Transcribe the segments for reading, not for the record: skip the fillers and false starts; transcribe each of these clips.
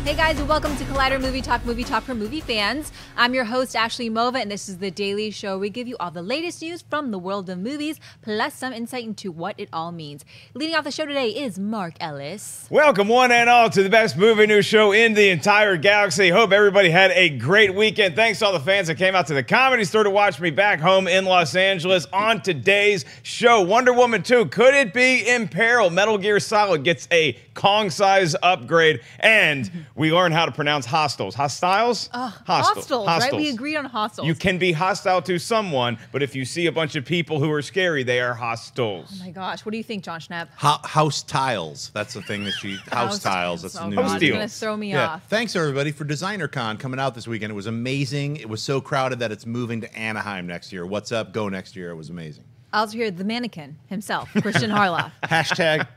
Hey guys, and welcome to Collider Movie Talk for movie fans. I'm your host, Ashley Mova, and this is The Daily Show. We give you all the latest news from the world of movies, plus some insight into what it all means. Leading off the show today is Mark Ellis. Welcome one and all to the best movie news show in the entire galaxy. Hope everybody had a great weekend. Thanks to all the fans that came out to the Comedy Store to watch me back home in Los Angeles. On today's show, Wonder Woman 2, could it be in peril? Metal Gear Solid gets a Kong-size upgrade, and we learn how to pronounce hostiles. Hostiles? Hostiles, right? We agreed on hostiles. You can be hostile to someone, but if you see a bunch of people who are scary, they are hostiles. Oh my gosh, what do you think, Jon Schnepp? House tiles. That's the thing that she... House tiles. That's the new... It's going to throw me off. Thanks, everybody, for Designer Con coming out this weekend. It was amazing. It was so crowded that it's moving to Anaheim next year. What's up? Go next year. It was amazing. I also hear the mannequin himself, Kristian Harloff. Hashtag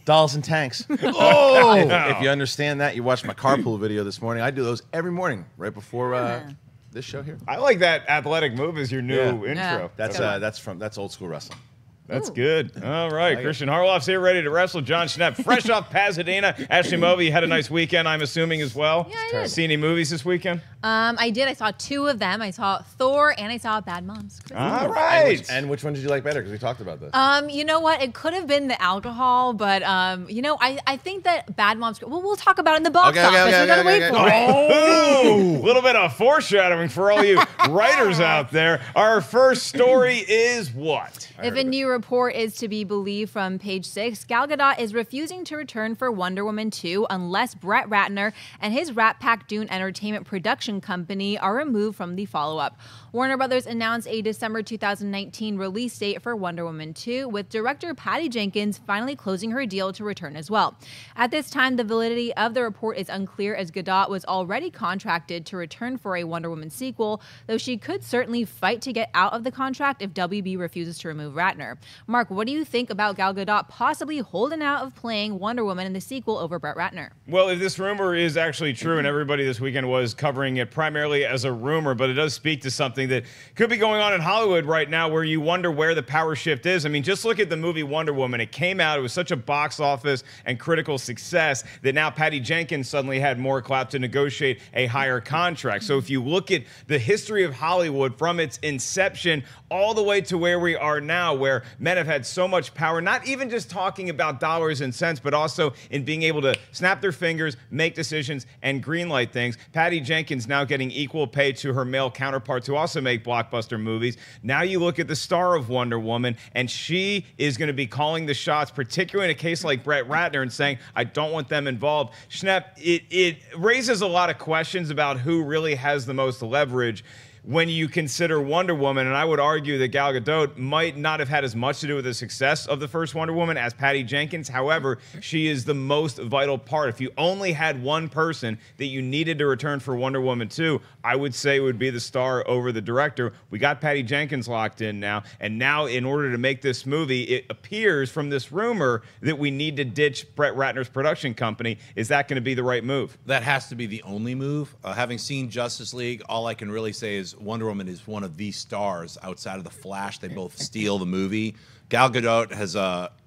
dolls and tanks. Oh! If you understand that, you watched my carpool video this morning. I do those every morning right before this show here. I like that athletic move as your new intro. Yeah. That's old school wrestling. That's good. All right. Kristian Harloff's here ready to wrestle. Jon Schnepp, fresh off Pasadena. Ashley Mova, you had a nice weekend, I'm assuming, as well. Yeah, I did. See any movies this weekend? I did. I saw two of them. I saw Thor and I saw Bad Moms. All right. And which one did you like better? Because we talked about this. You know what? It could have been the alcohol, but you know, I think that Bad Moms. Well, we'll talk about it in the box office. We gotta wait for it. Oh, a little bit of foreshadowing for all you writers out there. Our first story is what? If a new report is to be believed from Page 6, Gal Gadot is refusing to return for Wonder Woman 2 unless Brett Ratner and his RatPac-Dune Entertainment production company are removed from the follow-up. Warner Brothers announced a December 2019 release date for Wonder Woman 2, with director Patty Jenkins finally closing her deal to return as well. At this time, the validity of the report is unclear, as Gadot was already contracted to return for a Wonder Woman sequel, though she could certainly fight to get out of the contract if WB refuses to remove Ratner. Mark, what do you think about Gal Gadot possibly holding out of playing Wonder Woman in the sequel over Brett Ratner? Well, if this rumor is actually true, and everybody this weekend was covering it primarily as a rumor, but it does speak to something that could be going on in Hollywood right now where you wonder where the power shift is. I mean, just look at the movie Wonder Woman. It came out, it was such a box office and critical success that now Patty Jenkins suddenly had more clout to negotiate a higher contract. So if you look at the history of Hollywood from its inception all the way to where we are now, where men have had so much power, not even just talking about dollars and cents, but also in being able to snap their fingers, make decisions, and greenlight things. Patty Jenkins now getting equal pay to her male counterparts who also make blockbuster movies. Now you look at the star of Wonder Woman, and she is going to be calling the shots, particularly in a case like Brett Ratner, and saying, I don't want them involved. Schnepp, it raises a lot of questions about who really has the most leverage when you consider Wonder Woman, and I would argue that Gal Gadot might not have had as much to do with the success of the first Wonder Woman as Patty Jenkins. However, she is the most vital part. If you only had one person that you needed to return for Wonder Woman 2, I would say it would be the star over the director. We got Patty Jenkins locked in now, and now in order to make this movie, it appears from this rumor that we need to ditch Brett Ratner's production company. Is that going to be the right move? That has to be the only move. Having seen Justice League, all I can really say is Wonder Woman is one of the stars outside of the Flash. They both steal the movie. Gal Gadot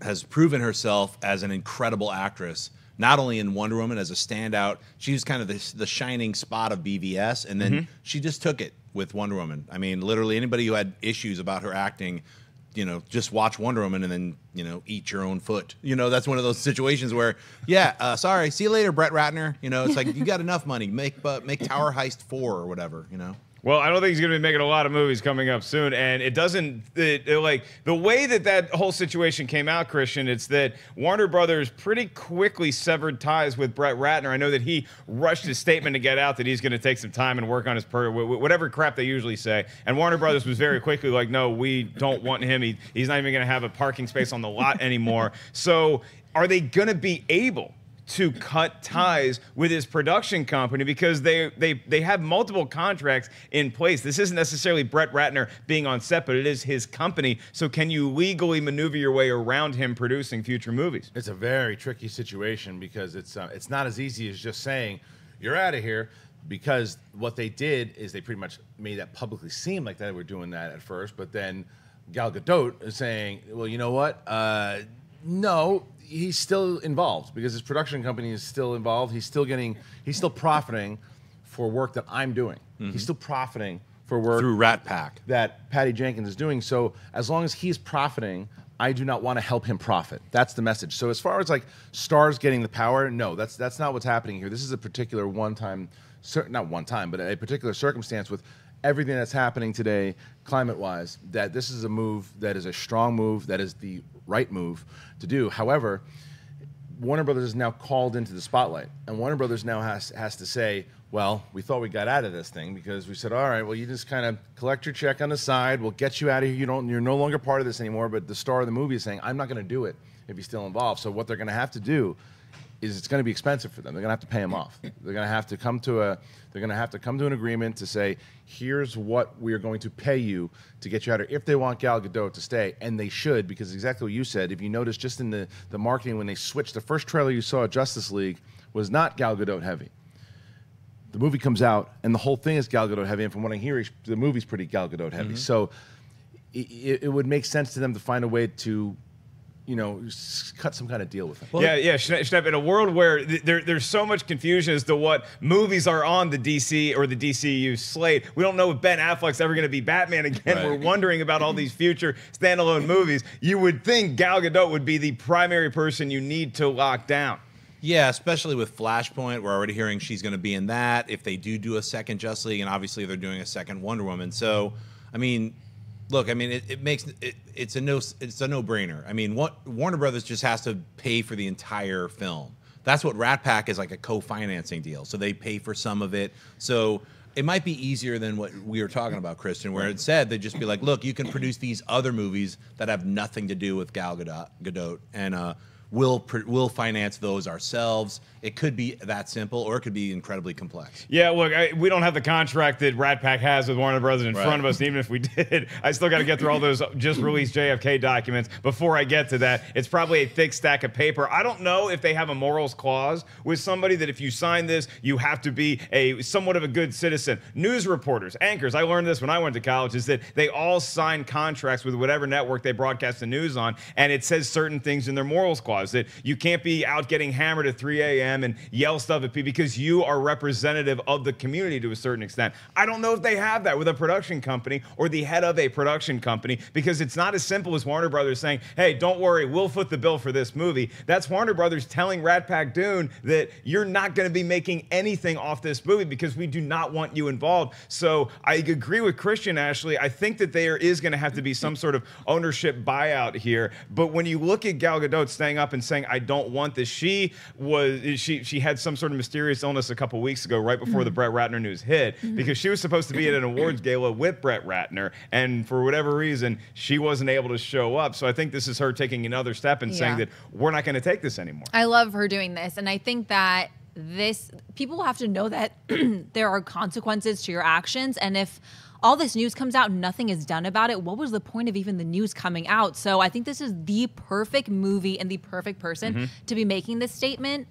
has proven herself as an incredible actress, not only in Wonder Woman as a standout. She was kind of the shining spot of BVS, and then she just took it with Wonder Woman. I mean, literally anybody who had issues about her acting, you know, just watch Wonder Woman and then, you know, eat your own foot. You know, that's one of those situations where, sorry, see you later, Brett Ratner. You know, it's like, you got enough money. Make Tower Heist 4 or whatever, you know. Well, I don't think he's going to be making a lot of movies coming up soon, and it doesn't, like, the way that whole situation came out, Kristian, it's that Warner Brothers pretty quickly severed ties with Brett Ratner. I know that he rushed his statement to get out that he's going to take some time and work on his whatever crap they usually say, and Warner Brothers was very quickly like, no, we don't want him. He's not even going to have a parking space on the lot anymore. So are they going to be able to cut ties with his production company, because they have multiple contracts in place? This isn't necessarily Brett Ratner being on set, but it is his company. So can you legally maneuver your way around him producing future movies? It's a very tricky situation because it's not as easy as just saying you're out of here, because what they did is they pretty much made that publicly seem like they were doing that at first, but then Gal Gadot is saying, well, you know what? No, he's still involved because his production company is still involved. He's still profiting for work that I'm doing. He's still profiting for work Through RatPac. that Patty Jenkins is doing. So as long as he's profiting, I do not want to help him profit. That's the message. So as far as like stars getting the power, no, that's not what's happening here. This is a particular not one time, but a particular circumstance with everything that's happening today, climate-wise, that this is a move that is a strong move, that is the right move to do. However, Warner Brothers is now called into the spotlight, and Warner Brothers now has to say, well, we thought we got out of this thing because we said, all right, well, you just kind of collect your check on the side. We'll get you out of here. You're no longer part of this anymore. But the star of the movie is saying, I'm not going to do it if he's still involved. So what they're going to have to do is it's going to be expensive for them. They're going to have to pay him off. They're going to have to come to an agreement to say, here's what we are going to pay you to get you out of here if they want Gal Gadot to stay, and they should, because exactly what you said. If you notice, just in the marketing when they switched, the first trailer you saw at Justice League was not Gal Gadot heavy. The movie comes out, and the whole thing is Gal Gadot heavy. And from what I hear, the movie's pretty Gal Gadot heavy. So it would make sense to them to find a way to, cut some kind of deal with it. Well, yeah, Schnepp, in a world where there's so much confusion as to what movies are on the DC or the DCU slate, we don't know if Ben Affleck's ever going to be Batman again. Right. We're wondering about all these future standalone movies. You would think Gal Gadot would be the primary person you need to lock down. Yeah, especially with Flashpoint. We're already hearing she's going to be in that. If they do a second Justice League, and obviously they're doing a second Wonder Woman. So, I mean, look, I mean, it's a no-brainer. I mean, Warner Brothers just has to pay for the entire film. That's what RatPac is, like a co-financing deal. So they pay for some of it. So it might be easier than what we were talking about, Kristian, where it said they'd just be like, look, you can produce these other movies that have nothing to do with Gal Gadot, and we'll finance those ourselves. It could be that simple, or it could be incredibly complex. Yeah, look, we don't have the contract that RatPac has with Warner Brothers in front of us, and even if we did, I still got to get through all those just released JFK documents before I get to that. It's probably a thick stack of paper. I don't know if they have a morals clause with somebody that if you sign this, you have to be somewhat of a good citizen. News reporters, anchors, I learned this when I went to college, is that they all sign contracts with whatever network they broadcast the news on, and it says certain things in their morals clause, that you can't be out getting hammered at 3 a.m. and yell stuff at people because you are representative of the community to a certain extent. I don't know if they have that with a production company or the head of a production company, because it's not as simple as Warner Brothers saying, hey, don't worry, we'll foot the bill for this movie. That's Warner Brothers telling RatPac-Dune that you're not going to be making anything off this movie because we do not want you involved. So I agree with Kristian, Ashley. I think that there is going to have to be some sort of ownership buyout here. But when you look at Gal Gadot staying up and saying, I don't want this, she had some sort of mysterious illness a couple weeks ago, right before the Brett Ratner news hit, because she was supposed to be at an awards gala with Brett Ratner, and for whatever reason, she wasn't able to show up. So I think this is her taking another step and saying that we're not going to take this anymore. I love her doing this, and I think that people have to know that there are consequences to your actions, and if all this news comes out and nothing is done about it, what was the point of even the news coming out? So I think this is the perfect movie and the perfect person to be making this statement.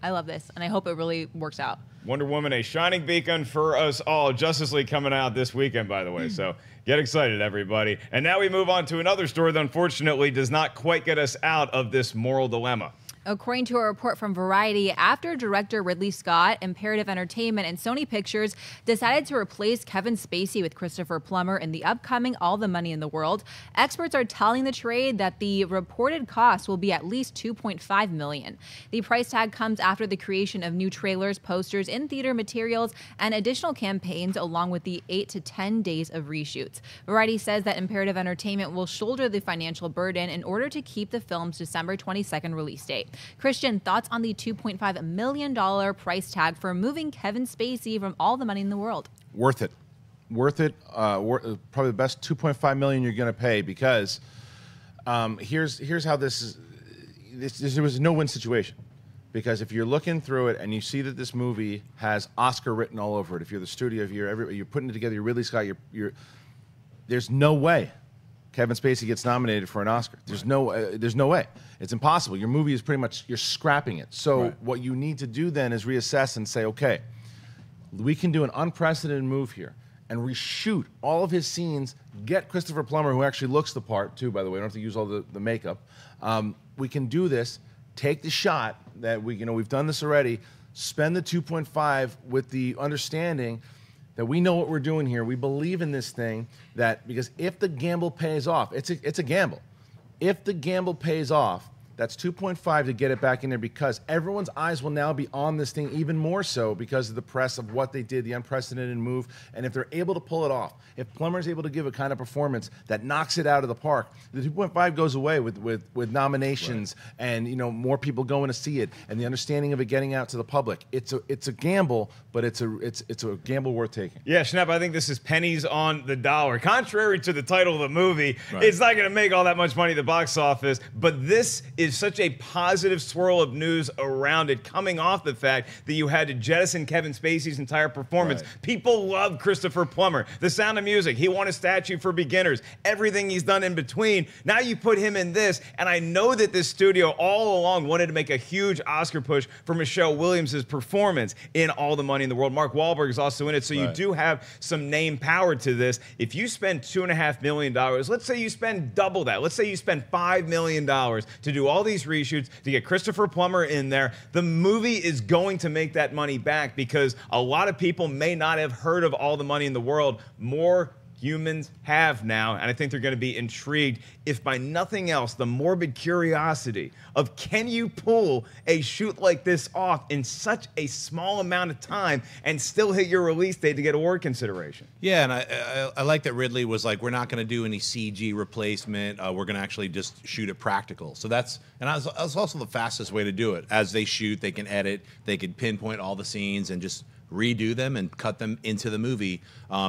I love this, and I hope it really works out. Wonder Woman, a shining beacon for us all. Justice League coming out this weekend, by the way, so get excited, everybody. And now we move on to another story that unfortunately does not quite get us out of this moral dilemma. According to a report from Variety, after director Ridley Scott, Imperative Entertainment, and Sony Pictures decided to replace Kevin Spacey with Christopher Plummer in the upcoming All the Money in the World, experts are telling the trade that the reported cost will be at least $2.5 million. The price tag comes after the creation of new trailers, posters, in-theater materials, and additional campaigns, along with the 8 to 10 days of reshoots. Variety says that Imperative Entertainment will shoulder the financial burden in order to keep the film's December 22nd release date. Kristian, thoughts on the $2.5 million price tag for moving Kevin Spacey from All the Money in the World? Worth it. Worth it. Probably the best $2.5 million you're going to pay, because here's how this is. This was a no-win situation, because if you're looking through it and you see that this movie has Oscar written all over it, if you're the studio, if you're putting it together, you're Ridley Scott, there's no way Kevin Spacey gets nominated for an Oscar. There's no way. It's impossible. Your movie is pretty much, you're scrapping it. So what you need to do then is reassess and say, okay, we can do an unprecedented move here. and reshoot all of his scenes, get Christopher Plummer, who actually looks the part too, by the way, we don't have to use all the makeup. We can do this, take the shot that we've done this already, spend the 2.5 with the understanding that we know what we're doing here. We believe in this thing, because if the gamble pays off, it's a gamble. If the gamble pays off, that's 2.5 to get it back in there, because everyone's eyes will now be on this thing even more so because of the press of what they did, the unprecedented move. And if they're able to pull it off, if Plummer's able to give a kind of performance that knocks it out of the park, the 2.5 goes away with nominations and more people going to see it and the understanding of it getting out to the public. It's a gamble, but it's a gamble worth taking. Yeah, Schnepp, I think this is pennies on the dollar. Contrary to the title of the movie, it's not going to make all that much money at the box office, but this is such a positive swirl of news around it, coming off the fact that you had to jettison Kevin Spacey's entire performance. People love Christopher Plummer. The Sound of Music, he won a statue for beginners. Everything he's done in between. Now you put him in this, and I know that this studio all along wanted to make a huge Oscar push for Michelle Williams' performance in All the Money in the World. Mark Wahlberg is also in it, so you do have some name power to this. If you spend $2.5 million, let's say you spend double that. Let's say you spend $5 million to do all these reshoots, to get Christopher Plummer in there, the movie is going to make that money back, because a lot of people may not have heard of All the Money in the World. More humans have now, and I think they're going to be intrigued, if by nothing else, the morbid curiosity of, can you pull a shoot like this off in such a small amount of time and still hit your release date to get award consideration? Yeah, and I like that Ridley was like, we're not going to do any CG replacement. We're going to actually just shoot it practical. So that's also the fastest way to do it. As they shoot, they can edit, they can pinpoint all the scenes and just redo them and cut them into the movie,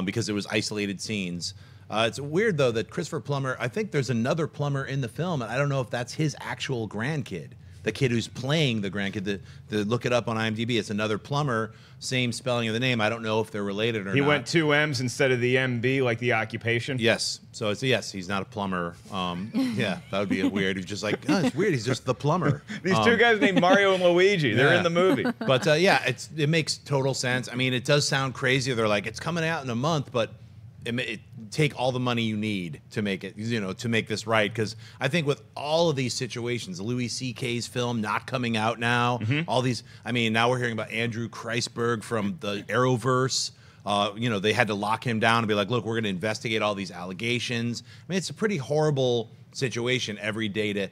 because it was isolated scenes. It's weird, though, that Christopher Plummer, I think there's another Plummer in the film, and I don't know if that's his actual grandkid, the kid who's playing the grandkid. Look it up on IMDb. It's another Plummer, same spelling of the name. I don't know if they're related or not. He went 2 M's instead of the MB, like the occupation? Yes. So it's a yes, he's not a plumber. Yeah, that would be weird. He's just like, oh, it's weird. He's just the plumber. These two guys named Mario and Luigi. They're in the movie. But yeah, it makes total sense. I mean, it does sound crazy. They're like, it's coming out in a month, but it take all the money you need to make it, to make this right. Because I think with all of these situations, Louis C.K.'s film not coming out now, all these, I mean, now we're hearing about Andrew Kreisberg from the Arrowverse. They had to lock him down and be like, look, we're going to investigate all these allegations. I mean, it's a pretty horrible situation every day to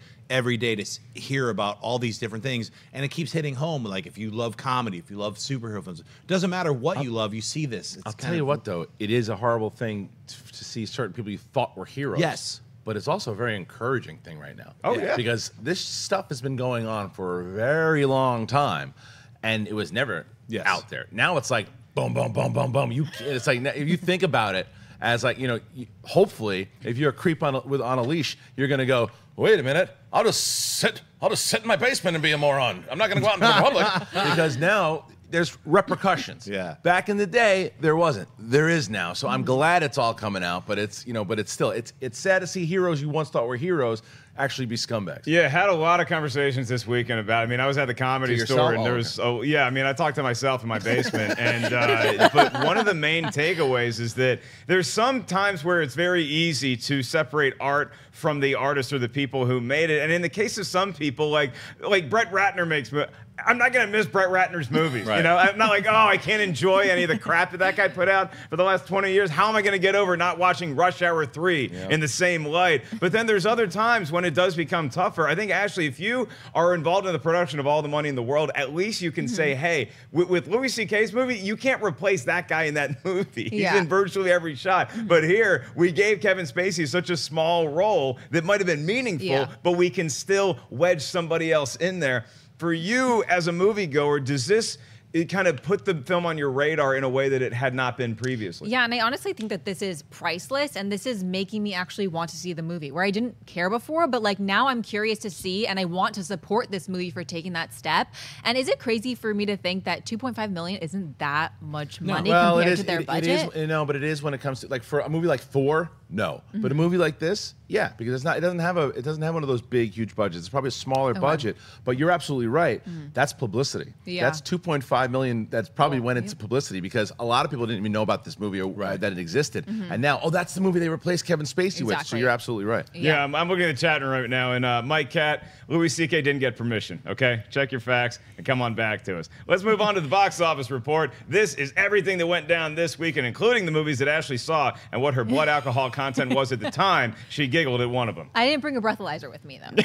hear about all these different things, and it keeps hitting home. Like, if you love comedy, if you love superhero films, doesn't matter what you love, you see this. I'll tell you what, though, it is a horrible thing to see certain people you thought were heroes. Yes. But it's also a very encouraging thing right now. Oh, yeah. Because this stuff has been going on for a very long time, and it was never out there. Now it's like, boom, boom, boom, boom, boom. It's like, if you think about it, as like, hopefully, if you're a creep on a leash, you're gonna go, wait a minute, I'll just sit in my basement and be a moron. I'm not gonna go out into the public, because now there's repercussions. Yeah. Back in the day, there wasn't. There is now. So I'm glad it's all coming out, but it's still sad to see heroes you once thought were heroes actually be scumbags. Yeah, had a lot of conversations this weekend about it. I mean, I was at the Comedy Store, and there was, I talked to myself in my basement, and but one of the main takeaways is that there's some times where it's very easy to separate art from the artist or the people who made it. And in the case of some people, like Brett Ratner makes, I'm not going to miss Brett Ratner's movies. Right. I'm not like, oh, I can't enjoy any of the crap that guy put out for the last 20 years. How am I going to get over not watching Rush Hour 3 in the same light? But then there's other times when it does become tougher. I think, Ashley, if you are involved in the production of All the Money in the World, at least you can say, hey, with Louis C.K.'s movie, you can't replace that guy in that movie. He's in virtually every shot. But here, we gave Kevin Spacey such a small role that might have been meaningful, but we can still wedge somebody else in there. For you as a moviegoer, does this kind of put the film on your radar in a way that it had not been previously? Yeah, and I honestly think that this is priceless, and this is making me actually want to see the movie, where I didn't care before, but like now I'm curious to see, and I want to support this movie for taking that step. And is it crazy for me to think that $2.5 million isn't that much money compared to their budget? But it is when it comes to, like, for a movie like Thor, no. But a movie like this, yeah, because it doesn't have one of those big, huge budgets. It's probably a smaller budget. But you're absolutely right. That's publicity. Yeah. That's 2.5 $5 million that's probably went into publicity because a lot of people didn't even know about this movie or that it existed. And now, oh, that's the movie they replaced Kevin Spacey with. So you're absolutely right. Yeah, I'm looking at the chat room right now, and Mike Cat, Louis C.K. didn't get permission, okay? Check your facts and come on back to us. Let's move on to the box office report. This is everything that went down this weekend, including the movies that Ashley saw and what her blood alcohol content was at the time. She giggled at one of them. I didn't bring a breathalyzer with me, though.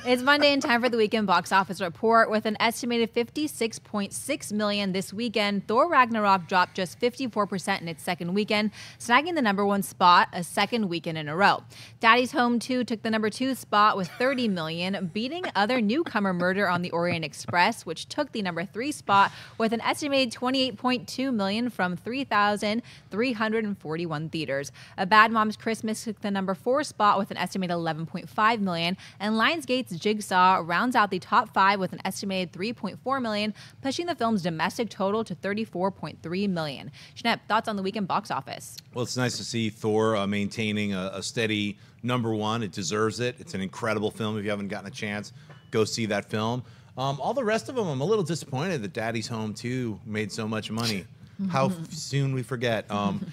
It's Monday and time for the weekend box office report. With an estimated $56.6 million this weekend, Thor Ragnarok dropped just 54% in its second weekend, snagging the #1 spot a second weekend in a row. Daddy's Home 2 took the #2 spot with $30 million, beating other newcomer Murder on the Orient Express, which took the #3 spot with an estimated $28.2 million from 3,341 theaters. A Bad Moms Christmas took the #4 spot with an estimated $11.5 million, and Lionsgate's Jigsaw rounds out the top 5 with an estimated $3.4 million, pushing the film's domestic total to $34.3 million. Schnepp, thoughts on the weekend box office? Well, it's nice to see Thor maintaining a steady #1. It deserves it. It's an incredible film. If you haven't gotten a chance, go see that film. All the rest of them, I'm a little disappointed that Daddy's Home 2 made so much money. How soon we forget.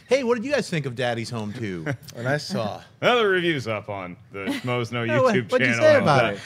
Hey, what did you guys think of Daddy's Home 2? And I saw. Well, the review's up on the Schmoes Know YouTube what'd channel. you say about it?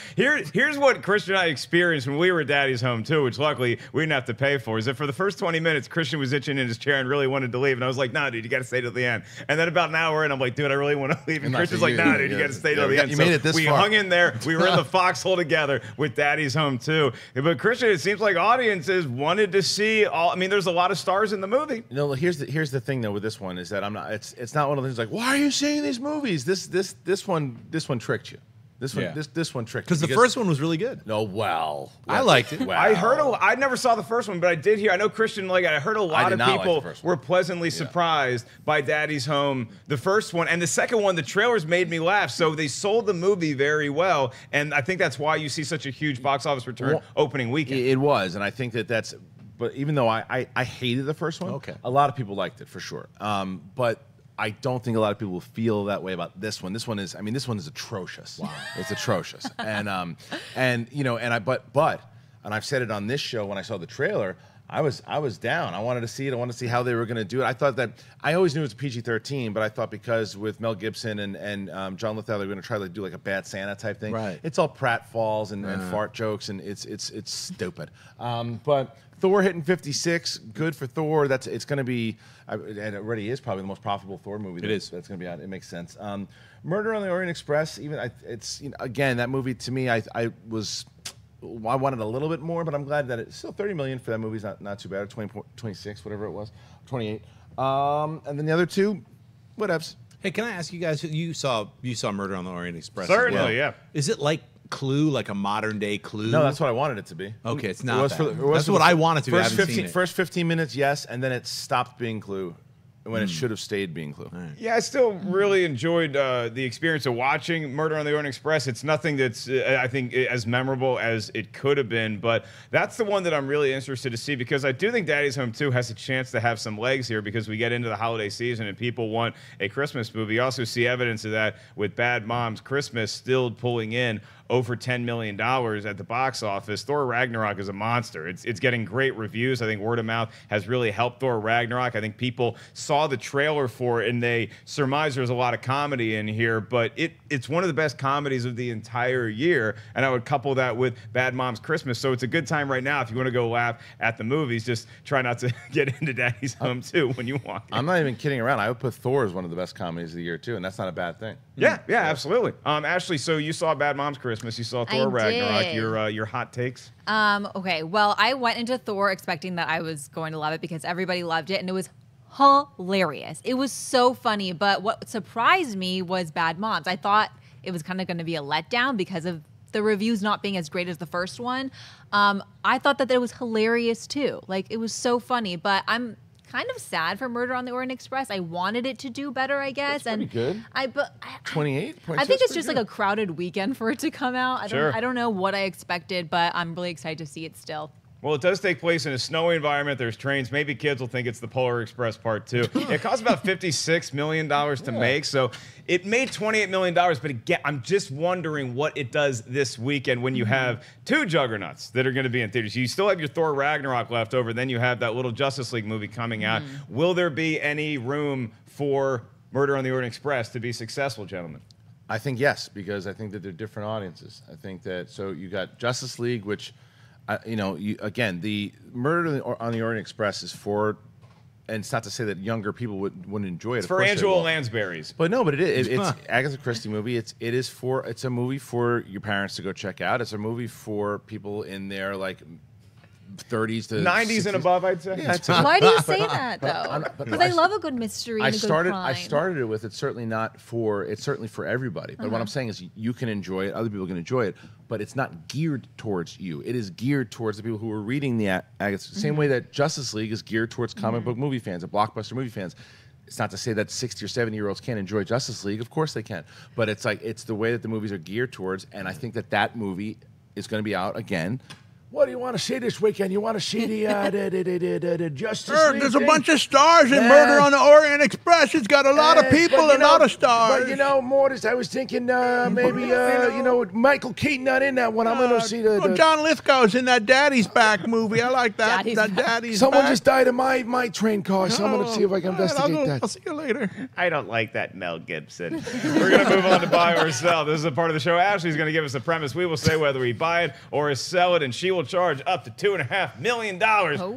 Here's what Christian and I experienced when we were at Daddy's Home 2, which luckily we didn't have to pay for, is that for the first 20 minutes, Christian was itching in his chair and really wanted to leave. And I was like, nah, dude, you got to stay till the end. And then about an hour in, I'm like, dude, I really want to leave. And Christian's like, nah, dude, you got to stay till the end. You made it this we far. hung in there. We were in the foxhole together with Daddy's Home 2. But Christian, it seems like audiences wanted to see all. I mean, there's a lot of stars in the movie. You know, here's the thing though with this one is that I'm not. It's not one of those things like, why are you seeing these movies? This one tricked you. This one tricked you Because the first one was really good. No, well, I liked it. Well. I never saw the first one, but I did hear. I know Christian. I heard a lot of people were pleasantly surprised by Daddy's Home, the first one, and the second one. The trailers made me laugh, so they sold the movie very well, and I think that's why you see such a huge box office return opening weekend. It was, and I think that's. But even though I hated the first one, a lot of people liked it for sure. But I don't think a lot of people feel that way about this one. This one is atrocious. Wow. It's atrocious. And I've said it on this show when I saw the trailer, I was down. I wanted to see it. I wanted to see how they were going to do it. I thought that I always knew it was a PG-13, but I thought because with Mel Gibson and John Lithgow, they're going to try to do like a Bad Santa type thing. Right. It's all pratfalls and fart jokes, and it's stupid. But Thor hitting 56, good for Thor. It's going to be, it already is probably the most profitable Thor movie. That's going to be out. It makes sense. Murder on the Orient Express. Again, that movie to me, I wanted a little bit more, but I'm glad that it's still $30 million for that movie. Is not too bad. 26, whatever it was, 28. And then the other two, whatevs. Hey, can I ask you guys? You saw Murder on the Orient Express. Certainly, yeah. Is it like Clue, like a modern day Clue? No, that's what I wanted it to be. Okay, it's not. That's what I wanted to be. First 15 minutes, yes, and then it stopped being Clue when it should have stayed being Clue. Right. Yeah, I still really enjoyed the experience of watching Murder on the Orient Express. It's nothing that's, I think, as memorable as it could have been, but that's the one that I'm really interested to see because I do think Daddy's Home 2 has a chance to have some legs here because we get into the holiday season and people want a Christmas movie. You also see evidence of that with Bad Moms Christmas still pulling in over $10 million at the box office. Thor Ragnarok is a monster. It's getting great reviews. I think word of mouth has really helped Thor Ragnarok. I think people saw the trailer for it and they surmised there's a lot of comedy in here, but it's one of the best comedies of the entire year, and I would couple that with Bad Moms Christmas. So it's a good time right now if you want to go laugh at the movies. Just try not to get into Daddy's Home 2 when you walk in. I'm not even kidding around. I would put Thor as one of the best comedies of the year too, and that's not a bad thing. Yeah, absolutely. Ashley, so you saw Bad Moms Christmas. You saw Thor Ragnarok. Your hot takes? Okay, well, I went into Thor expecting that I was going to love it because everybody loved it, and it was hilarious. It was so funny, but what surprised me was Bad Moms. I thought it was kind of going to be a letdown because of the reviews not being as great as the first one. I thought that it was hilarious too. Like, it was so funny, but I'm kind of sad for Murder on the Orient Express. I wanted it to do better, I guess. That's pretty good. 28. I think it's just like a crowded weekend for it to come out. I don't know what I expected, but I'm really excited to see it still. Well, it does take place in a snowy environment. There's trains. Maybe kids will think it's the Polar Express Part 2. It cost about $56 million to make, so it made $28 million. But again, I'm just wondering what it does this weekend when you have two juggernauts that are going to be in theaters. You still have your Thor Ragnarok left over. Then you have that little Justice League movie coming out. Will there be any room for Murder on the Orient Express to be successful, gentlemen? I think yes, because I think that they're different audiences. I think that, so you got Justice League, which, again, the Murder on the Orient Express is for, and it's not to say that younger people wouldn't enjoy it. It's for Angela Lansbury's. But no, but it's Agatha Christie movie. It's a movie for your parents to go check out. It's a movie for people in their 30s to 90s 60s. And above, I'd say. Yeah, why do you say that though? Because I love a good mystery and a good crime. I started it with it's certainly for everybody. But what I'm saying is you can enjoy it, other people can enjoy it, but it's not geared towards you. It is geared towards the people who are reading the same way that Justice League is geared towards comic book movie fans and blockbuster movie fans. It's not to say that 60 or 70-year-olds can't enjoy Justice League. Of course they can. But it's the way that the movies are geared towards, and I think that movie is going to be out again. What do you want to see this weekend? You want to see the Justice League? There's a bunch of stars in Murder on the Orient Express. It's got a lot of people and a lot of stars. But Mortis, I was thinking maybe Michael Keaton not in that one. I'm going to see the John Lithgow's in that Daddy's Back movie. I like that. Daddy's Someone Back. just died in my train car, so I'm going to see if I can investigate that. I'll see you later. I don't like that Mel Gibson. We're going to move on to buy or sell. This is a part of the show. Ashley's going to give us the premise. We will say whether we buy it or sell it, and she will charge up to $2.5 million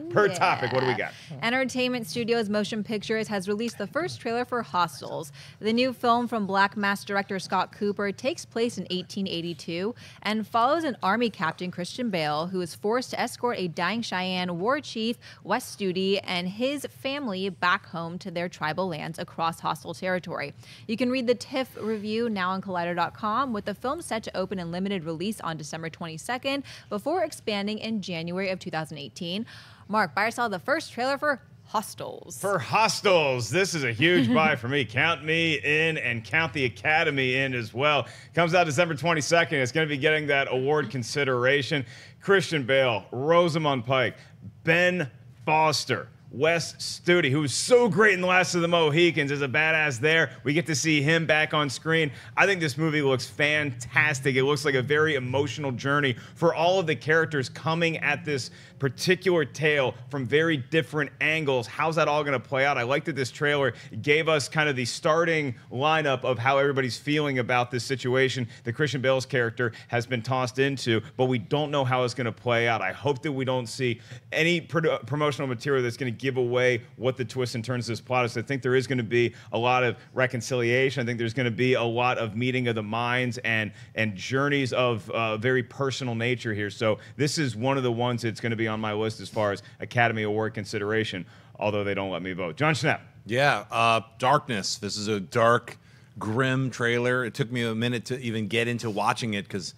per topic. What do we got? Entertainment Studios Motion Pictures has released the first trailer for Hostels. The new film from Black Mass director Scott Cooper takes place in 1882 and follows an army captain, Christian Bale, who is forced to escort a dying Cheyenne war chief, Wes Studi, and his family back home to their tribal lands across hostile territory. You can read the TIFF review now on Collider.com, with the film set to open in limited release on December 22nd before expanding in January of 2018. Mark, buy or sell the first trailer for Hostels. For Hostels, this is a huge buy for me. Count me in and count the Academy in as well. Comes out December 22nd. It's going to be getting that award consideration. Christian Bale, Rosamund Pike, Ben Foster, Wes Studi, who was so great in The Last of the Mohicans, is a badass there. We get to see him back on screen. I think this movie looks fantastic. It looks like a very emotional journey for all of the characters coming at this particular tale from very different angles. How's that all going to play out? I like that this trailer gave us kind of the starting lineup of how everybody's feeling about this situation that Christian Bale's character has been tossed into, but we don't know how it's going to play out. I hope that we don't see any promotional material that's going to give away what the twists and turns of this plot is. I think there is going to be a lot of reconciliation. I think there's going to be a lot of meeting of the minds and journeys of very personal nature here. So this is one of the ones that's going to be on my list as far as Academy Award consideration, although they don't let me vote. Jon Schnepp. Yeah, Darkness. This is a dark, grim trailer. It took me a minute to even get into watching it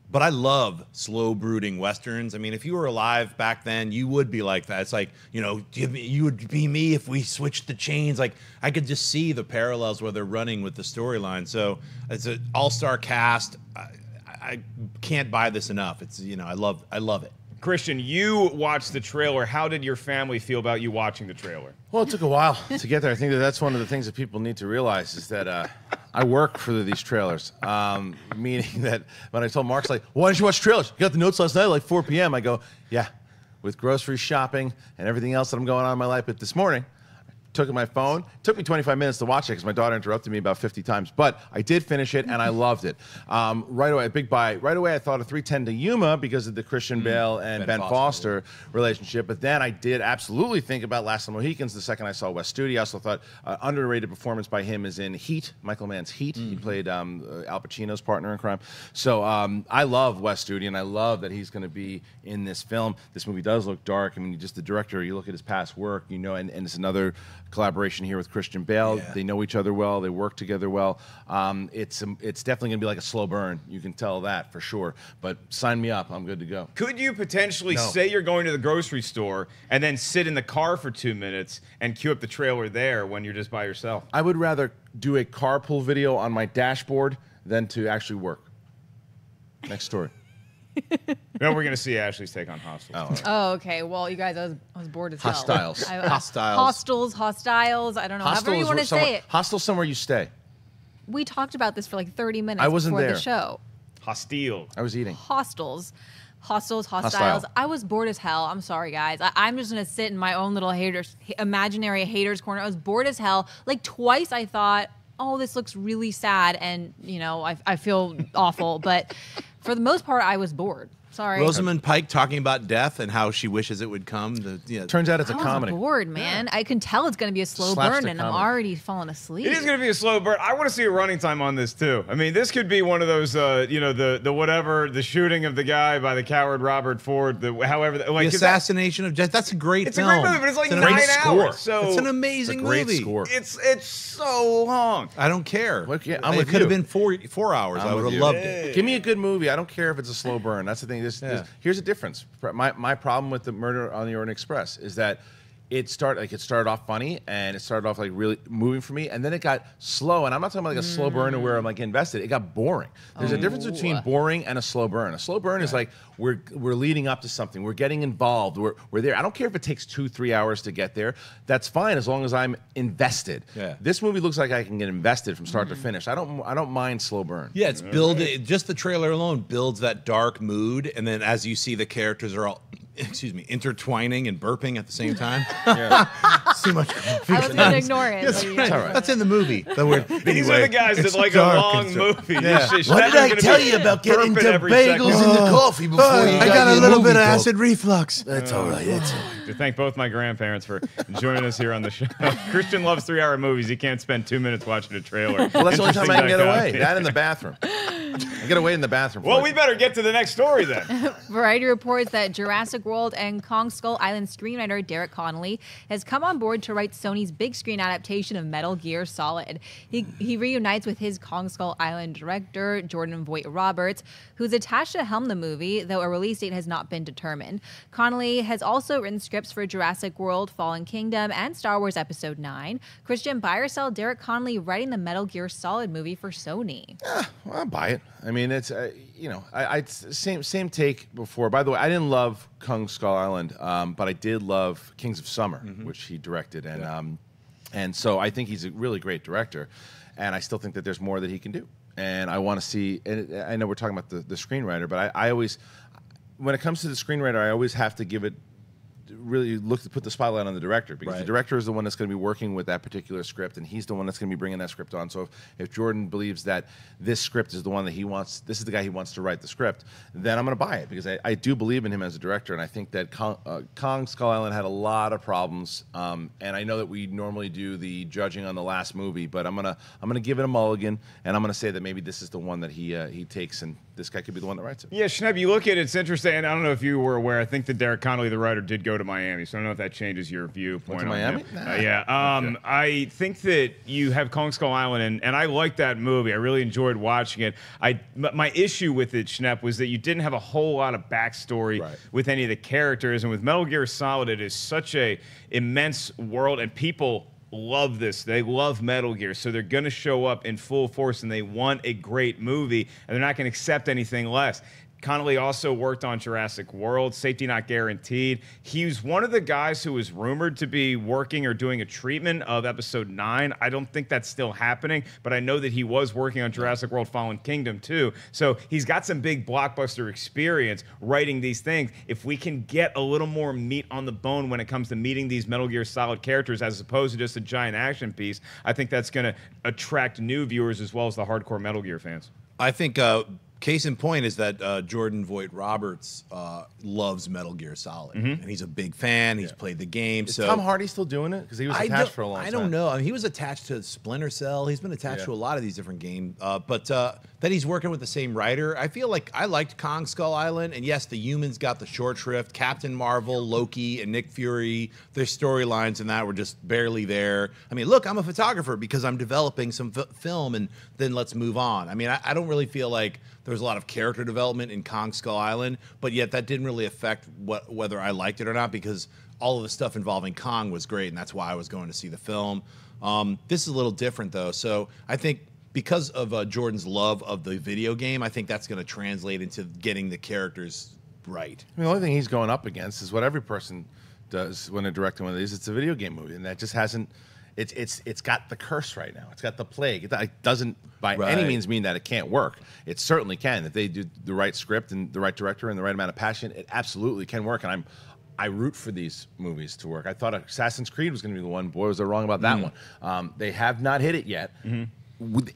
but I love slow brooding Westerns. I mean, if you were alive back then, you would be like that. It's like, you would be me if we switched the chains. Like, I could just see the parallels where they're running with the storyline. So it's an all-star cast. I can't buy this enough. It's, I love it. Christian, you watched the trailer. How did your family feel about you watching the trailer? Well, it took a while to get there. I think that's one of the things that people need to realize is that I work for these trailers. Meaning that when I told Mark's like, why didn't you watch trailers? You got the notes last night at like 4 p.m. I go, yeah, with grocery shopping and everything else that I'm going on in my life. But this morning, took my phone. It took me 25 minutes to watch it because my daughter interrupted me about 50 times. But I did finish it, and I loved it. Right away, a big buy. Right away, I thought of 3:10 to Yuma because of the Christian Bale and Ben Foster relationship. But then I did absolutely think about Last of the Mohicans the second I saw Wes Studi. I also thought underrated performance by him is in Heat, Michael Mann's Heat. He played Al Pacino's partner in crime. So I love Wes Studi, and I love that he's going to be in this film. This movie does look dark. I mean, just the director, you look at his past work, and it's another collaboration here with Christian Bale. Yeah. They know each other well. They work together well. It's definitely going to be like a slow burn. You can tell that for sure. But sign me up. I'm good to go. Could you potentially say you're going to the grocery store and then sit in the car for 2 minutes and cue up the trailer there when you're just by yourself? I would rather do a carpool video on my dashboard than to actually work. Next story. No, we're gonna see Ashley's take on Hostiles. Oh, okay. Well, you guys, I was bored as hell. Hostiles. Hostiles. I don't know. However you want to say it. Hostel's somewhere you stay. We talked about this for like 30 minutes I wasn't before there. the show. Hostile. I was eating. Hostiles, hostiles. Hostile. I was bored as hell. I'm sorry, guys. I'm just gonna sit in my own little imaginary haters corner. I was bored as hell. Like twice, I thought, "Oh, this looks really sad," and I feel awful. But for the most part, I was bored. Sorry. Rosamund Pike talking about death and how she wishes it would come. Turns out it's a I was comedy. bored, man. I can tell it's going to be a slow Slapstick burn, and I'm comedy. already falling asleep. It is going to be a slow burn. I want to see a running time on this too. I mean, this could be one of those, the shooting of the guy by the coward Robert Ford. The assassination of Jeff. That's a great It's film. a great movie, but it's like a 9 great hours. So it's an amazing It's a great movie. score. It's so long. I don't care. Look, yeah, it could have been 4 hours. I'm I would with have you. loved it. Give me a good movie. I don't care if it's a slow burn. That's the thing. Here's the difference. My problem with the Murder on the Orient Express is that it started off funny and it started off like really moving for me, and then it got slow. And I'm not talking about like a slow burn where I'm like invested. It got boring. There's a difference between boring and a slow burn. A slow burn is like we're leading up to something. We're getting involved. We're there. I don't care if it takes 2-3 hours to get there. That's fine as long as I'm invested. Yeah. This movie looks like I can get invested from start to finish. I don't mind slow burn. Yeah, it's building. Just the trailer alone builds that dark mood, and then as you see, the characters are all, intertwining and burping at the same time. Too much coffee. I was going to ignore it. That's but right. all right. That's in the movie. These are the guys that like a long movie. Yeah. What did I tell you about getting into bagels in the coffee before I got a little bit of acid reflux. That's all right. That's all right. To thank both my grandparents for joining us here on the show. Christian loves 3-hour movies. He can't spend 2 minutes watching a trailer. Well, that's the only time I can get away. Interesting. That in the bathroom. I get away in the bathroom. Well, we better get to the next story then. Variety reports that Jurassic World and Kong Skull Island screenwriter Derek Connolly has come on board to write Sony's big screen adaptation of Metal Gear Solid. He reunites with his Kong Skull Island director, Jordan Vogt-Roberts, who's attached to helm the movie, though a release date has not been determined. Connolly has also written scripts for Jurassic World, Fallen Kingdom, and Star Wars Episode 9. Christian, buy or sell Derek Connolly writing the Metal Gear Solid movie for Sony? Well, I'll buy it. I mean, it's same take before. By the way, I didn't love Kong Skull Island, but I did love Kings of Summer, which he directed, and so I think he's a really great director, and I still think that there's more that he can do. And I want to see. And I know we're talking about the screenwriter, but I always, when it comes to the screenwriter, I always have to give it. Really put the spotlight on the director, because the director is the one that's going to be working with that particular script, and he's the one that's going to be bringing that script on. So if Jordan believes that this script is the one that he wants, this is the guy he wants to write the script, then I'm going to buy it, because I do believe in him as a director, and I think that Kong Skull Island had a lot of problems, and I know that we normally do the judging on the last movie, but I'm gonna give it a mulligan, and I'm gonna say that maybe this is the one that he takes, and this guy could be the one that writes it. Yeah, Schnepp, you look at it, it's interesting, and I don't know if you were aware, I think that Derek Connolly, the writer, did go to Miami, so I don't know if that changes your viewpoint. Went to Miami? Yeah. I think that you have Kong Skull Island, and I like that movie. I really enjoyed watching it. My issue with it, Schnepp, was that you didn't have a whole lot of backstory with any of the characters, and with Metal Gear Solid, it is such a immense world, and people love this. They love Metal Gear, so they're going to show up in full force, and they want a great movie, and they're not going to accept anything less. Connolly also worked on Jurassic World, Safety Not Guaranteed. He was one of the guys who was rumored to be working or doing a treatment of Episode 9. I don't think that's still happening, but I know that he was working on Jurassic World Fallen Kingdom too. So he's got some big blockbuster experience writing these things. If we can get a little more meat on the bone when it comes to meeting these Metal Gear Solid characters as opposed to just a giant action piece, I think that's going to attract new viewers as well as the hardcore Metal Gear fans. I think case in point is that Jordan Vogt-Roberts loves Metal Gear Solid, and he's a big fan. He's played the game. Is so Tom Hardy still doing it? Because he was attached for a long time. I don't know. I mean, he was attached to Splinter Cell. He's been attached to a lot of these different games. But that he's working with the same writer. I feel like I liked Kong Skull Island, and yes, the humans got the short shrift. Captain Marvel, Loki, and Nick Fury, their storylines and that were just barely there. I mean, look, I'm a photographer because I'm developing some film, and then let's move on. I mean, I don't really feel like there was a lot of character development in Kong Skull Island, but yet that didn't really affect whether I liked it or not, because all of the stuff involving Kong was great, and that's why I was going to see the film. This is a little different, though. So I think because of Jordan's love of the video game, I think that's going to translate into getting the characters right. I mean, the only thing he's going up against is what every person does when they're directing one of these. It's a video game movie, and that just hasn't. It's got the curse right now. It's got the plague. It doesn't by any means mean that it can't work. It certainly can. If they do the right script and the right director and the right amount of passion, it absolutely can work. And I root for these movies to work. I thought Assassin's Creed was going to be the one. Boy, was I wrong about that one. They have not hit it yet.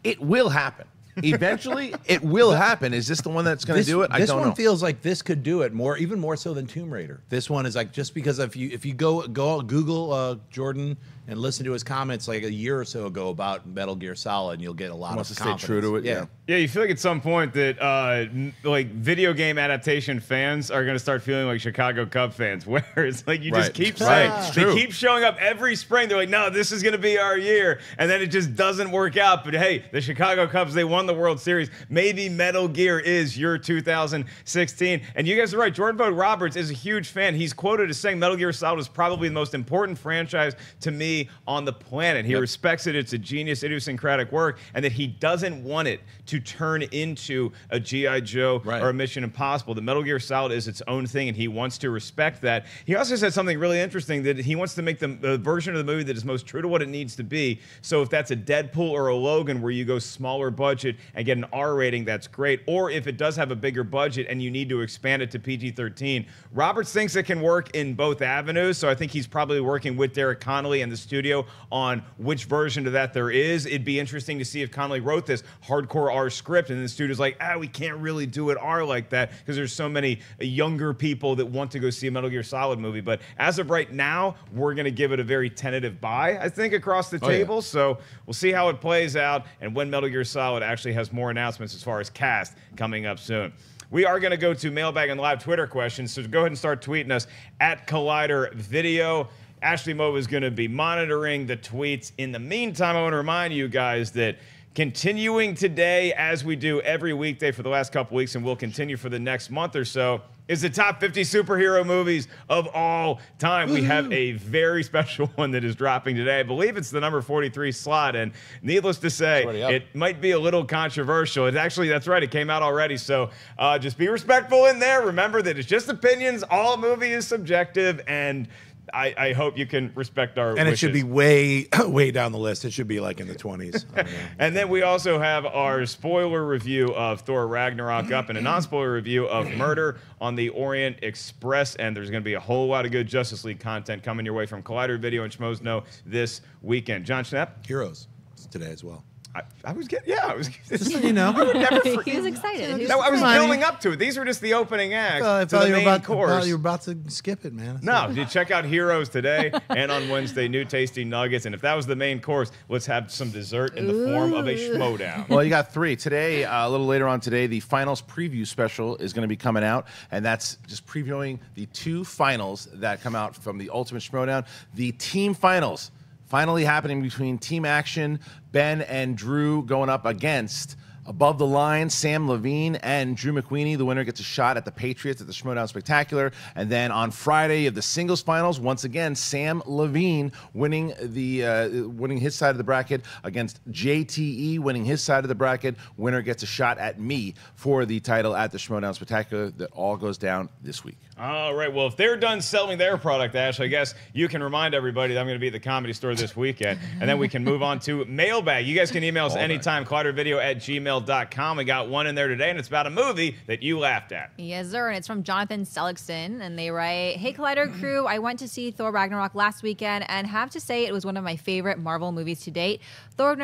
It will happen. Eventually, it will happen. Is this the one that's going to do it? I don't know. This one feels like this could do it even more so than Tomb Raider. This one is like, just because if you go Google Jordan and listen to his comments like a year or so ago about Metal Gear Solid, and you'll get a lot of confidence. Stay true to it. Yeah, you feel like at some point that like video game adaptation fans are going to start feeling like Chicago Cub fans, where it's like you just keep saying, they keep showing up every spring. They're like, no, this is going to be our year, and then it just doesn't work out. But hey, the Chicago Cubs, they won the World Series. Maybe Metal Gear is your 2016. And you guys are right. Jordan Vogt Roberts is a huge fan. He's quoted as saying Metal Gear Solid is probably the most important franchise to me on the planet. He respects it. It's a genius, idiosyncratic work, and that he doesn't want it to turn into a G.I. Joe or a Mission Impossible. The Metal Gear Solid is its own thing, and he wants to respect that. He also said something really interesting, that he wants to make the version of the movie that is most true to what it needs to be. So if that's a Deadpool or a Logan where you go smaller budget and get an R rating, that's great. Or if it does have a bigger budget and you need to expand it to PG-13, Roberts thinks it can work in both avenues. So I think he's probably working with Derek Connolly and the studio on which version of that there is. It'd be interesting to see if Connolly wrote this hardcore R script and the studio's like, we can't really do it R like that because there's so many younger people that want to go see a Metal Gear Solid movie. But as of right now, we're going to give it a very tentative buy, I think, across the table. So we'll see how it plays out and when Metal Gear Solid actually has more announcements as far as cast coming up soon. We are going to go to mailbag and live Twitter questions, so go ahead and start tweeting us at Collider Video. Ashley Mova is going to be monitoring the tweets. In the meantime, I want to remind you guys that continuing today, as we do every weekday for the last couple weeks, and we'll continue for the next month or so, is the top 50 superhero movies of all time. We have a very special one that is dropping today. I believe it's the number 43 slot, and needless to say, it might be a little controversial. It actually, that's right, it came out already, so just be respectful in there. Remember that it's just opinions. All movie is subjective, and I hope you can respect our wishes. It should be way down the list. It should be like in the 20s. And then we also have our spoiler review of Thor Ragnarok up and a non-spoiler review of Murder on the Orient Express. And there's going to be a whole lot of good Justice League content coming your way from Collider Video and Schmoes Know this weekend. Jon Schnepp? Heroes today as well. I was getting, I was, you know, I would never forget. He was excited. No, I was building up to it. These were just the opening acts. I to thought the you were main course. I thought you were about to skip it, man. No, you check out Heroes today and on Wednesday, new tasty nuggets. And if that was the main course, let's have some dessert in the form of a schmodown. Well, you got 3 today. A little later on today, the finals preview special is going to be coming out, and that's just previewing the 2 finals that come out from the Ultimate Schmodown. The team finals finally happening between Team Action, Ben and Drew going up against Above the Line, Sam Levine and Drew McWeeny. The winner gets a shot at the Patriots at the Schmodown Spectacular. And then on Friday, you have the singles finals. Once again, Sam Levine winning his side of the bracket against JTE winning his side of the bracket. Winner gets a shot at me for the title at the Schmodown Spectacular. That all goes down this week. All right. Well, if they're done selling their product, Ash, I guess you can remind everybody that I'm going to be at the Comedy Store this weekend. And then we can move on to mailbag. You guys can email us anytime, ColliderVideo@gmail.com. We got one in there today, and it's about a movie that you laughed at. Yes, sir. And it's from Jonathan Seligson. And they write, "Hey, Collider crew, I went to see Thor Ragnarok last weekend and have to say it was one of my favorite Marvel movies to date. Thor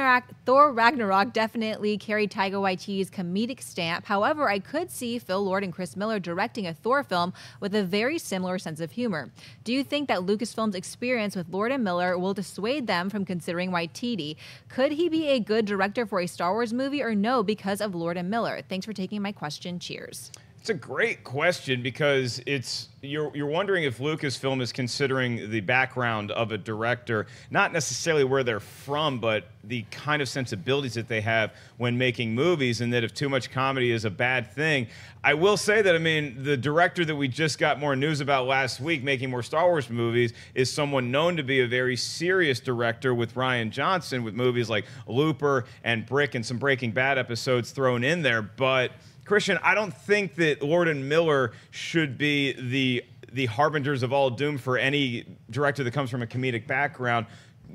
Ragnarok definitely carried Taika Waititi's comedic stamp. However, I could see Phil Lord and Chris Miller directing a Thor film with a very similar sense of humor. Do you think that Lucasfilm's experience with Lord and Miller will dissuade them from considering Waititi? Could he be a good director for a Star Wars movie or no because of Lord and Miller? Thanks for taking my question. Cheers." It's a great question because it's you're wondering if Lucasfilm is considering the background of a director, not necessarily where they're from, but the kind of sensibilities that they have when making movies, and that if too much comedy is a bad thing. I will say that, I mean, the director that we just got more news about last week making more Star Wars movies is someone known to be a very serious director with Rian Johnson, with movies like Looper and Brick and some Breaking Bad episodes thrown in there. But Kristian, I don't think that Lord and Miller should be the harbingers of all doom for any director that comes from a comedic background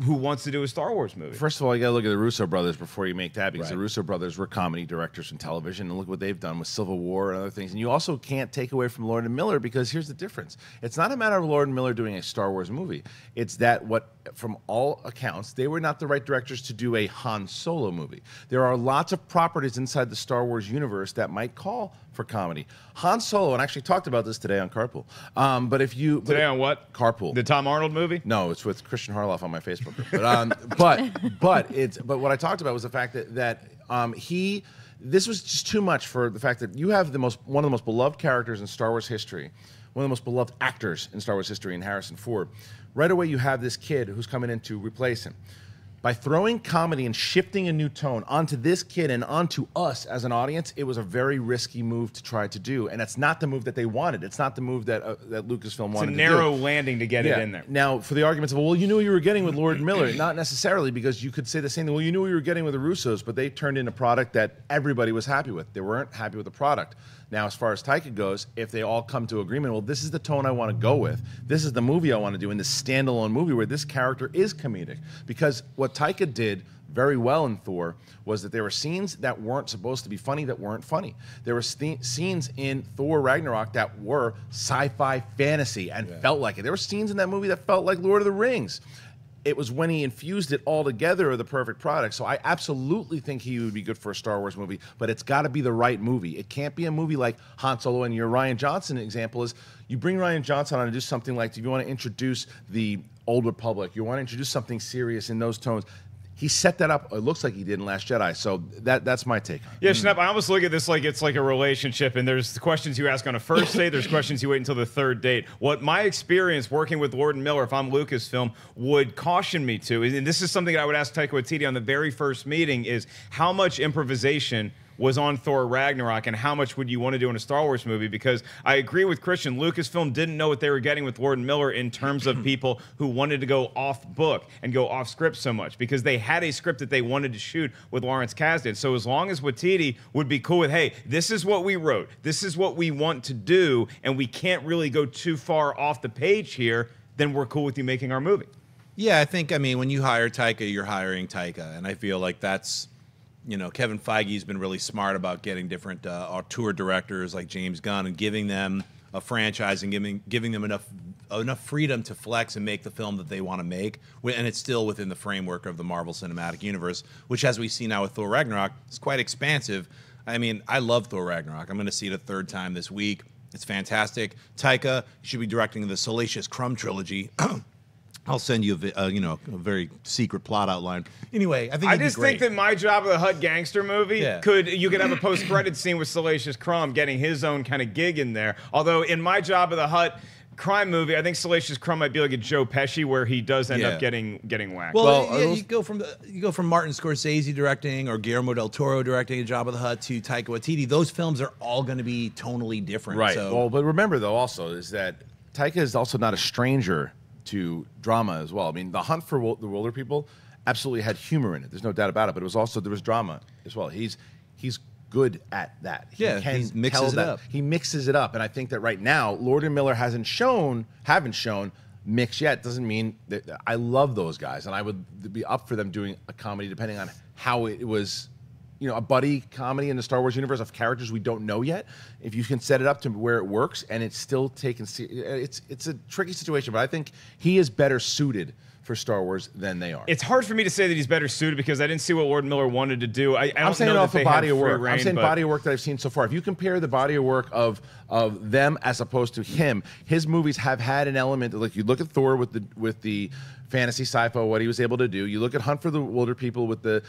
who wants to do a Star Wars movie. First of all, you got to look at the Russo brothers before you make that, because Right. the Russo brothers were comedy directors in television, and look what they've done with Civil War and other things. And you also can't take away from Lord and Miller, because here's the difference. It's not a matter of Lord and Miller doing a Star Wars movie. It's that from all accounts, they were not the right directors to do a Han Solo movie. There are lots of properties inside the Star Wars universe that might call for comedy. Han Solo, and I actually talked about this today on Carpool. But if you Today on what? Carpool. The Tom Arnold movie? No, it's with Kristian Harloff on my Facebook group. But what I talked about was the fact that this was just too much for the fact that you have one of the most beloved characters in Star Wars history, one of the most beloved actors in Star Wars history in Harrison Ford. Right away, you have this kid who's coming in to replace him. By throwing comedy and shifting a new tone onto this kid and onto us as an audience, it was a very risky move to try to do, and it's not the move that they wanted. It's not the move that Lucasfilm wanted to do. It's a narrow landing to get it in there. Now, for the arguments of, well, you knew what you were getting with Lord and Miller, not necessarily, because you could say the same thing. Well, you knew what you were getting with the Russos, but they turned in a product that everybody was happy with. They weren't happy with the product. Now, as far as Taika goes, if they all come to agreement, well, this is the tone I want to go with. This is the movie I want to do in this standalone movie where this character is comedic. Because what Taika did very well in Thor was that there were scenes that weren't supposed to be funny that weren't funny. There were scenes in Thor Ragnarok that were sci-fi fantasy and felt like it. There were scenes in that movie that felt like Lord of the Rings. It was when he infused it all together of the perfect product. So I absolutely think he would be good for a Star Wars movie, but it's got to be the right movie. It can't be a movie like Han Solo. And your Rian Johnson example is you bring Rian Johnson on and do something like, if you want to introduce the Old Republic, you want to introduce something serious in those tones. He set that up, it looks like he did in Last Jedi, so that's my take on it. Yeah, Schnepp, I almost look at this like it's like a relationship, and there's the questions you ask on a first date, there's questions you wait until the third date. What my experience working with Lord and Miller, if I'm Lucasfilm, would caution me to, and this is something that I would ask Taika Waititi on the very first meeting, is how much improvisation was on Thor Ragnarok, and how much would you want to do in a Star Wars movie? Because I agree with Kristian, Lucasfilm didn't know what they were getting with Lord and Miller in terms of people who wanted to go off book and go off script so much, because they had a script that they wanted to shoot with Lawrence Kasdan. So as long as Waititi would be cool with, hey, this is what we wrote, this is what we want to do, and we can't really go too far off the page here, then we're cool with you making our movie. Yeah, I mean, when you hire Taika, you're hiring Taika, and I feel like that's, you know, Kevin Feige's been really smart about getting different auteur directors like James Gunn and giving them a franchise and giving them enough freedom to flex and make the film that they want to make, and it's still within the framework of the Marvel Cinematic Universe, which, as we see now with Thor Ragnarok, is quite expansive. I mean, I love Thor Ragnarok. I'm going to see it a third time this week. It's fantastic. Taika should be directing the Salacious Crumb trilogy. I'll send you a very secret plot outline. Anyway, I think I just think that My Job of the Hut gangster movie Yeah. you could have a post-credit scene with Salacious Crumb getting his own kind of gig in there. Although in My Job of the Hut crime movie, I think Salacious Crumb might be like a Joe Pesci, where he does end up getting whacked. Well, yeah, you go from Martin Scorsese directing or Guillermo del Toro directing A Job of the Hut to Taika Waititi. Those films are all going to be tonally different. Right. So. Well, but remember, though, also, is that Taika is also not a stranger to drama as well. I mean, The Hunt for the Wilder People absolutely had humor in it. There's no doubt about it. But there was drama as well. He's good at that. He mixes it up. He mixes it up, and I think that right now, Lord and Miller haven't shown mix yet. Doesn't mean that I love those guys, and I would be up for them doing a comedy depending on how it was. You know, a buddy comedy in the Star Wars universe of characters we don't know yet. If you can set it up to where it works and it's still taken, it's a tricky situation. But I think he is better suited for Star Wars than they are. It's hard for me to say that he's better suited because I didn't see what Lord Miller wanted to do. I'm saying know off that the they body had of free work. reign, I'm saying but- body of work that I've seen so far. If you compare the body of work of them as opposed to him, his movies have had an element. Like you look at Thor with the fantasy sci-fi, what he was able to do. You look at Hunt for the Wilder People with the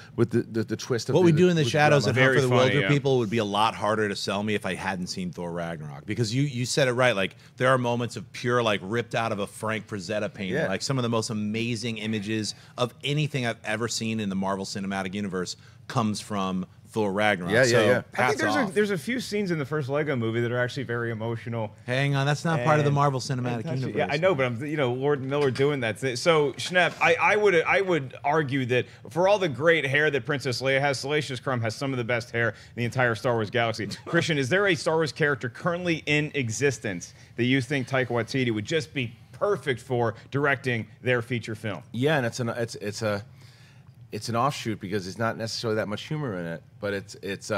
twist of What we do in the with shadows drama. and Hunt Very for the funny, Wilder yeah. People would be a lot harder to sell me if I hadn't seen Thor Ragnarok, because you said it right. Like there are moments of pure like ripped out of a Frank Frazetta painting, Yeah. like some of the most amazing images of anything I've ever seen in the Marvel Cinematic Universe comes from Thor Ragnarok. Yeah, so, yeah. I think hats off. there's a few scenes in the first Lego movie that are actually very emotional. Hang on, that's not part of the And- Marvel Cinematic Universe. Yeah, I know, but Lord Miller doing that thing. So Schnepp, I would argue that for all the great hair that Princess Leia has, Salacious Crumb has some of the best hair in the entire Star Wars galaxy. Christian, is there a Star Wars character currently in existence that you think Taika Waititi would just be perfect for directing their feature film? Yeah, and it's an offshoot because it's not necessarily that much humor in it, but it's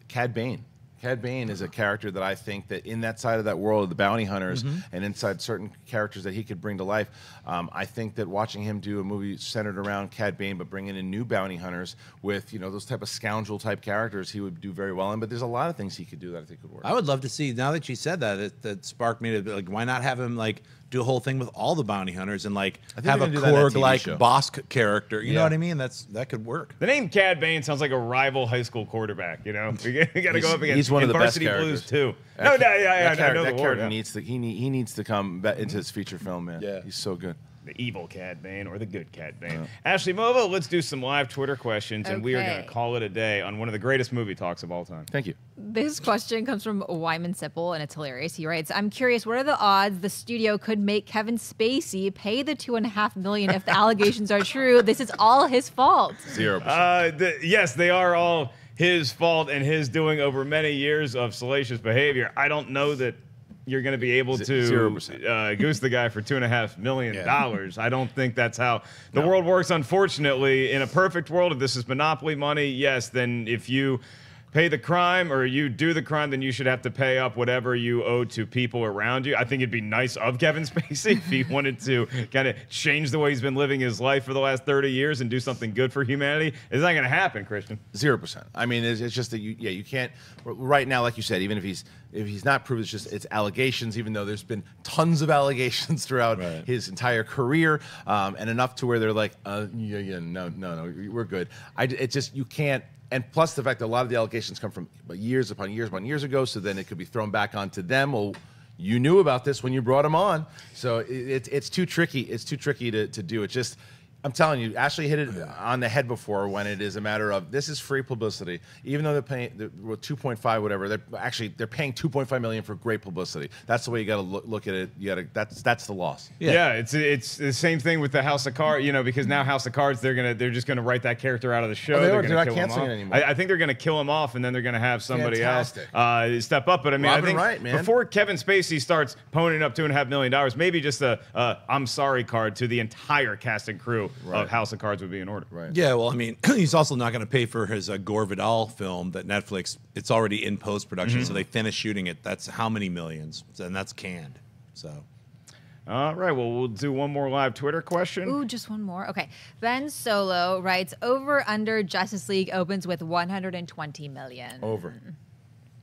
Cad Bane. Cad Bane is a character that I think that in that side of that world of the bounty hunters and inside certain characters that he could bring to life, I think that watching him do a movie centered around Cad Bane but bringing in new bounty hunters with those type of scoundrel type characters, he would do very well in. But there's a lot of things he could do that I think would work. I would love to see. Now that you said that, that sparked me to be like, why not have him like do a whole thing with all the bounty hunters and like think have they're a gonna do that in that TV Korg-like show. Bosk character? You know Yeah. what I mean? That could work. The name Cad Bane sounds like a rival high school quarterback. You got to go up against He's one of in the best Varsity Blues characters. too. That No, cha- yeah, that I know that the character word. needs to he needs to come back into his feature film, man. Yeah. He's so good. The evil Cad Bane or the good Cad Bane. Ashley Mova, let's do some live Twitter questions, and we are going Okay. to call it a day on one of the greatest movie talks of all time. Thank you. This question comes from Wyman Sipple, and it's hilarious. He writes, I'm curious, what are the odds the studio could make Kevin Spacey pay the $2.5 million if the allegations are true? This is all his fault. 0%. Yes, they are all his fault and his doing over many years of salacious behavior. I don't know that you're going to be able to 0%. goose the guy for $2.5 million. I don't think that's how the world works, unfortunately. In a perfect world, if this is monopoly money, yes, then if you pay the crime or you do the crime, then you should have to pay up whatever you owe to people around you. I think it'd be nice of Kevin Spacey if he wanted to kind of change the way he's been living his life for the last 30 years and do something good for humanity. It's not going to happen, Christian. 0%. I mean, it's just that you can't. Right now, like you said, even if he's not proved, it's allegations. Even though there's been tons of allegations throughout his entire career, and enough to where they're like, no, we're good. It's just you can't. And plus the fact that a lot of the allegations come from years upon years ago, so then it could be thrown back onto them. Well, you knew about this when you brought them on, so it's too tricky. It's too tricky to do. It's just, I'm telling you, Ashley hit it on the head before when it is a matter of this is free publicity. Even though they're paying 2.5 whatever, they're paying 2.5 million for great publicity. That's the way you got to look at it. That's the loss. Yeah, it's the same thing with the House of Cards, because now House of Cards they're just gonna write that character out of the show. They're gonna not kill him canceling off. it anymore. I think they're gonna kill him off, and then they're gonna have somebody Fantastic. else step up. But I mean, Robin I think Wright, man. before Kevin Spacey starts ponying up $2.5 million, maybe just a I'm sorry card to the entire cast and crew of House of Cards would be in order. Right. Yeah, well, I mean, he's also not going to pay for his Gore Vidal film that Netflix. It's already in post production, so they finished shooting it. That's how many millions, and that's canned. So. All right, well, we'll do one more live Twitter question. Ooh, just one more. Okay. Ben Solo writes, over under Justice League opens with 120 million. Over.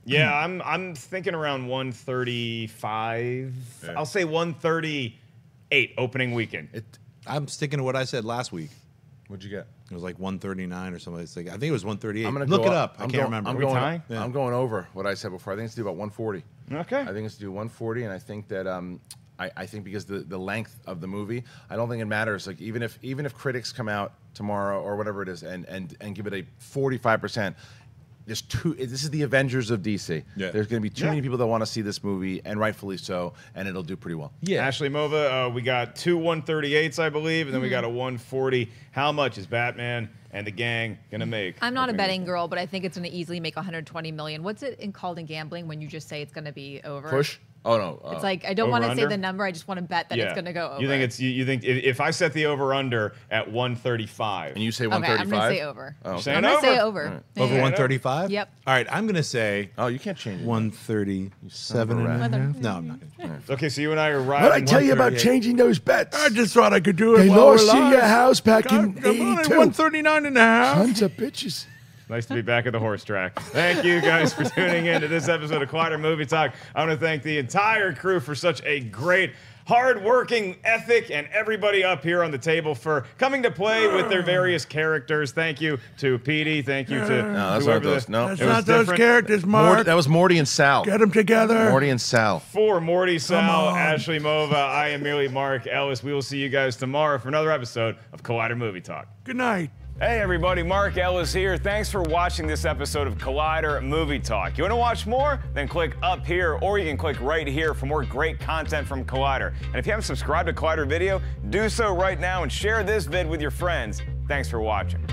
Yeah, I'm thinking around 135. Yeah. I'll say 138 opening weekend. I'm sticking to what I said last week. What'd you get? It was like 139 or something. It's like, I think it was 138. I'm gonna Look go it up. I I'm can't going- remember. I'm we going. tying? Yeah. I'm going over what I said before. I think it's due about 140. Okay. I think it's due 140, and I think that I think because the length of the movie, I don't think it matters. Like even if critics come out tomorrow or whatever it is and give it a 45%. This is the Avengers of DC. Yeah. There's going to be too many people that want to see this movie, and rightfully so, and it'll do pretty well. Yeah. Ashley Mova, we got two 138s, I believe, and then we got a 140. How much is Batman and the gang going to make? I'm not a opening betting weekend? girl, but I think it's going to easily make 120 million. What's it called in gambling when you just say it's going to be over? Push. Oh no. It's like I don't want to say Over-under? the number. I just want to bet that it's going to go over. You think it's you think if I set the over under at 135, and you say Okay, 135. I'm going to say over. Oh, Saying I'm going to over? say over. Over Yeah. 135? Yep. All right, I'm going to say Oh, you can't change it. 137 and a half. No, I'm not going to. okay, so you and I are riding. What I tell you about 138. changing those bets? I just thought I could do it. They while lost we're you live. your house back in I'm only 82. 139 and a half. Tons of bitches. Nice to be back at the horse track. Thank you guys for tuning in to this episode of Collider Movie Talk. I want to thank the entire crew for such a great, hard-working ethic and everybody up here on the table for coming to play with their various characters. Thank you to Petey. Thank you to No, that's whoever not those. the- No, That's It was not those different. characters, Mark. that was Morty and Sal. Get them together. Morty and Sal. For Morty, Sal, on. Ashley, Mova, I am merely Mark Ellis. We will see you guys tomorrow for another episode of Collider Movie Talk. Good night. Hey everybody, Mark Ellis here. Thanks for watching this episode of Collider Movie Talk. You want to watch more? Then click up here, or you can click right here for more great content from Collider. And if you haven't subscribed to Collider Video, do so right now and share this vid with your friends. Thanks for watching.